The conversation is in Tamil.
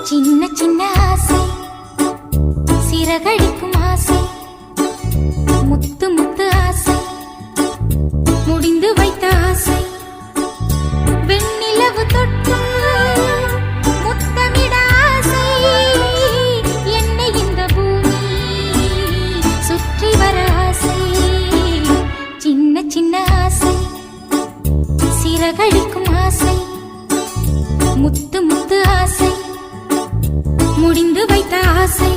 சின்ன சின்ன ஆசை, சிறகடிக்கும் ஆசை, முத்து முத்து ஆசை, முடிந்து வைத்த ஆசை, வெண்ணிலவு தொட்டு முத்தமிட ஆசை, என்னை இந்த பூமி சுற்றி வர ஆசை. சின்ன சின்ன ஆசை, சிறகடிக்கும் ஆசை, முத்து முத்து ஆசை, முடிந்து வைத்த ஆசை.